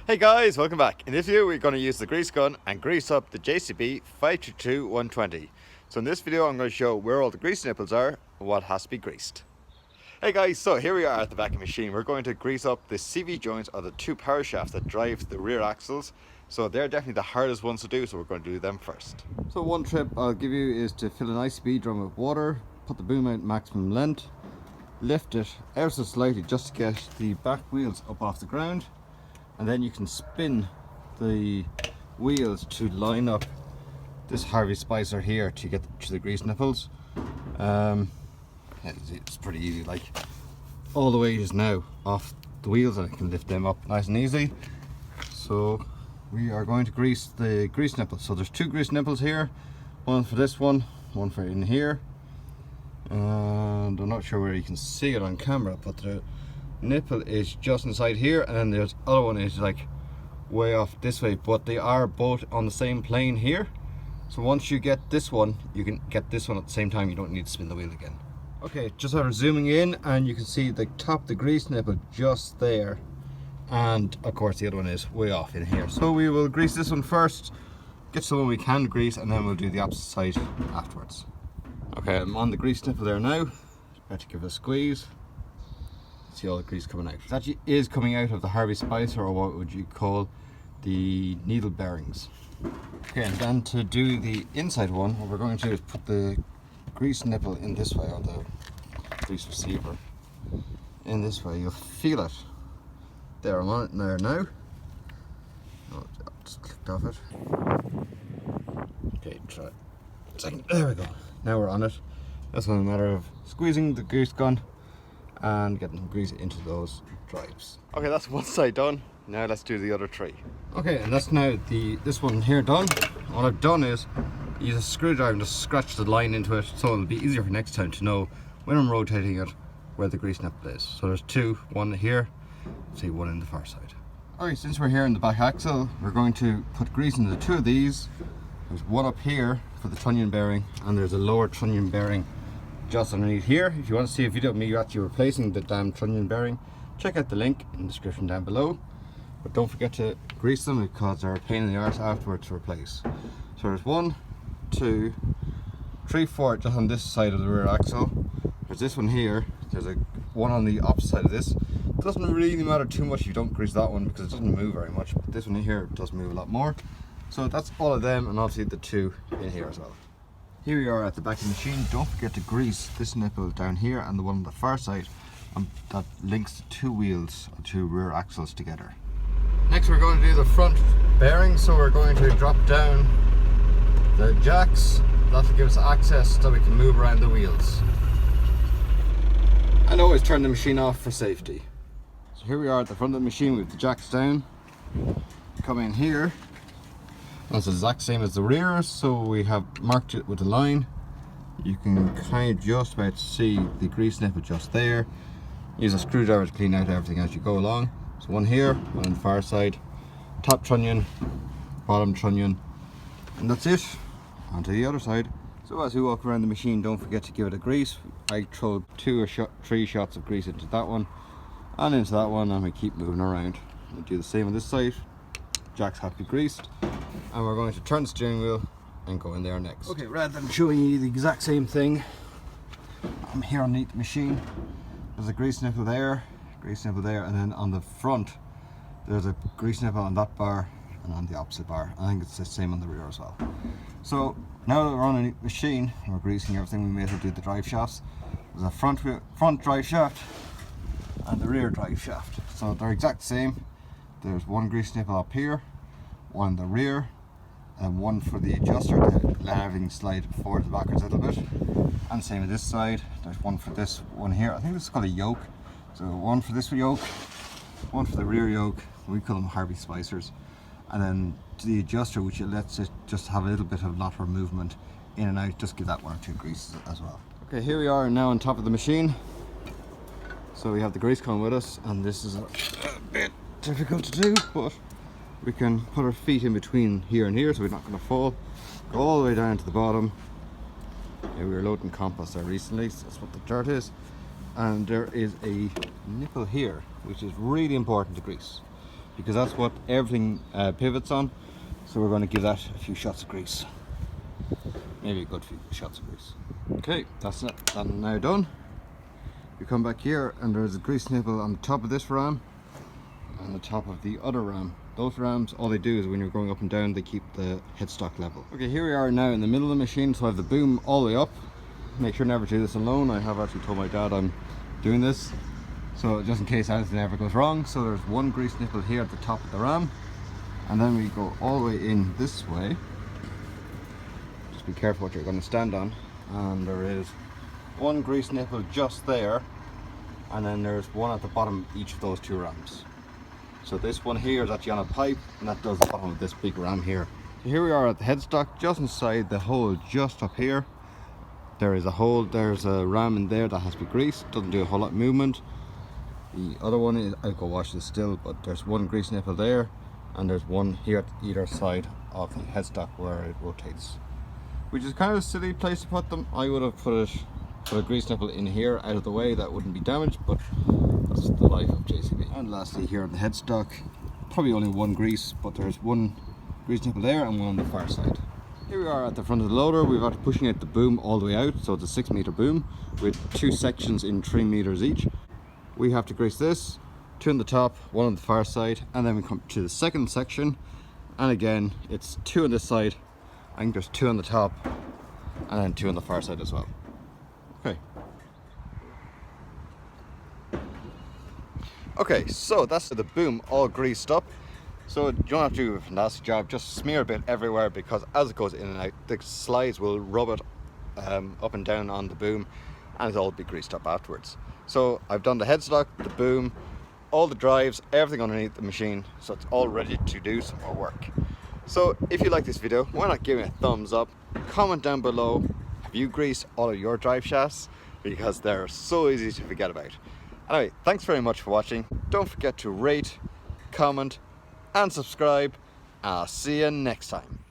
Hey guys, welcome back. In this video we're going to use the grease gun and grease up the JCB 522-120. So in this video I'm going to show where all the grease nipples are and what has to be greased. Hey guys, so here we are at the back of the machine. We're going to grease up the CV joints or the two power shafts that drive the rear axles. So they're definitely the hardest ones to do, so we're going to do them first. So one tip I'll give you is to fill an ICB drum with water, put the boom out maximum length, lift it ever so slightly just to get the back wheels up off the ground, and then you can spin the wheels to line up this Harvey Spicer here to get to the grease nipples. It's pretty easy, like all the weight is now off the wheels and I can lift them up nice and easy. So we are going to grease the grease nipples. So there's two grease nipples here, one for this one for in here, and I'm not sure where you can see it on camera, but the nipple is just inside here, and then there's other one is like way off this way, but they are both on the same plane here. So once you get this one, you can get this one at the same time. You don't need to spin the wheel again. Okay, just sort of zooming in, and you can see the top of the grease nipple just there, and of course the other one is way off in here. So we will grease this one first, get to the one we can grease, and then we'll do the opposite side afterwards. Okay, I'm on the grease nipple there now. About to give it a squeeze. See all the grease coming out. It actually is coming out of the Harvey Spicer, or what would you call the needle bearings. Okay, and then to do the inside one, what we're going to do is put the grease nipple in this way, or the grease receiver in this way. You'll feel it there. I'm on it there now. Oh, I just clicked off it. Okay, try it a second. There we go. Now we're on it. That's only a matter of squeezing the grease gun and getting the grease into those drives. Okay, that's one side done. Now let's do the other three. Okay, and that's now this one here done. What I've done is use a screwdriver and just scratch the line into it, so it'll be easier for next time to know when I'm rotating it where the grease nipple is. So there's two, one here, see, one in the far side. Alright, since we're here in the back axle, we're going to put grease into two of these. There's one up here for the trunnion bearing, and there's a lower trunnion bearing just underneath here. If you want to see a video of me actually replacing the damn trunnion bearing, check out the link in the description down below. But don't forget to grease them because they're a pain in the arse afterwards to replace. So there's 1, 2, 3, 4 just on this side of the rear axle. There's this one here. There's one on the opposite side of this. It doesn't really matter too much if you don't grease that one because it doesn't move very much. But this one here does move a lot more. So that's all of them, and obviously the two in here as well. Here we are at the back of the machine. Don't forget to grease this nipple down here and the one on the far side that links the two wheels or two rear axles together. Next we're going to do the front bearing, so we're going to drop down the jacks. That'll give us access so we can move around the wheels. And always turn the machine off for safety. So here we are at the front of the machine with the jacks down. Come in here. That's the exact same as the rear, so we have marked it with a line. You can kind of just about see the grease nipple just there. Use a screwdriver to clean out everything as you go along. So one here, one on the far side, top trunnion, bottom trunnion, and that's it. On to the other side. So as we walk around the machine, don't forget to give it a grease. I throw 2 or 3 shots of grease into that one and into that one, and we keep moving around. We'll do the same on this side. Jacks have to be greased, and we're going to turn the steering wheel and go in there next. Okay, rather than showing you the exact same thing, I'm here underneath the machine. There's a grease nipple there, and then on the front there's a grease nipple on that bar and on the opposite bar. I think it's the same on the rear as well. So now that we're on the machine and we're greasing everything, we may as well do the drive shafts. There's a front drive shaft and the rear drive shaft. So they're exact same. There's one grease nipple up here, one in the rear, and one for the adjuster to let everything slide forward and backwards a little bit. And same on this side. There's one for this one here. I think this is called a yoke. So one for this yoke, one for the rear yoke. We call them Harvey Spicers. And then to the adjuster, which lets it just have a little bit of lateral movement in and out. Just give that 1 or 2 greases as well. Okay, here we are now on top of the machine. So we have the grease gun with us, and this is a bit difficult to do, but we can put our feet in between here and here so we're not going to fall. Go all the way down to the bottom. Yeah, we were loading compost there recently, so that's what the dirt is. And there is a nipple here which is really important to grease. because that's what everything pivots on. So we're going to give that a few shots of grease. Maybe a good few shots of grease. Okay, that's now done. You come back here and there's a grease nipple on the top of this ram and the top of the other ram. Those rams, all they do is when you're going up and down, they keep the headstock level. Okay, here we are now in the middle of the machine, so I have the boom all the way up. Make sure never to do this alone. I have actually told my dad I'm doing this, so just in case anything ever goes wrong. So there's one grease nipple here at the top of the ram, and then we go all the way in this way. Just be careful what you're going to stand on. And there is one grease nipple just there, and then there's one at the bottom of each of those two rams. So this one here is actually on a pipe, and that does the bottom of this big ram here. So here we are at the headstock, just inside the hole just up here. There is a hole, there's a ram in there that has to be greased, doesn't do a whole lot of movement. The other one is, I'll go wash this still, but there's one grease nipple there, and there's one here at either side of the headstock where it rotates. Which is kind of a silly place to put them. I would have put a grease nipple in here out of the way, that wouldn't be damaged, but that's the life of JCB. And lastly here on the headstock, probably only one grease, but there's one grease nipple there and one on the far side. Here we are at the front of the loader. We've got pushing out the boom all the way out, so it's a 6 meter boom with two sections in 3 meters each. We have to grease this, two on the top, one on the far side, and then we come to the second section, and again it's two on this side. I think there's two on the top and then two on the far side as well. Okay, so that's the boom all greased up. So you don't have to do a fantastic job, just smear a bit everywhere, because as it goes in and out, the slides will rub it up and down on the boom, and it'll all be greased up afterwards. So I've done the headstock, the boom, all the drives, everything underneath the machine, so it's all ready to do some more work. So if you like this video, why not give me a thumbs up, comment down below, have you greased all of your drive shafts? Because they're so easy to forget about. Anyway, thanks very much for watching. Don't forget to rate, comment and subscribe. I'll see you next time.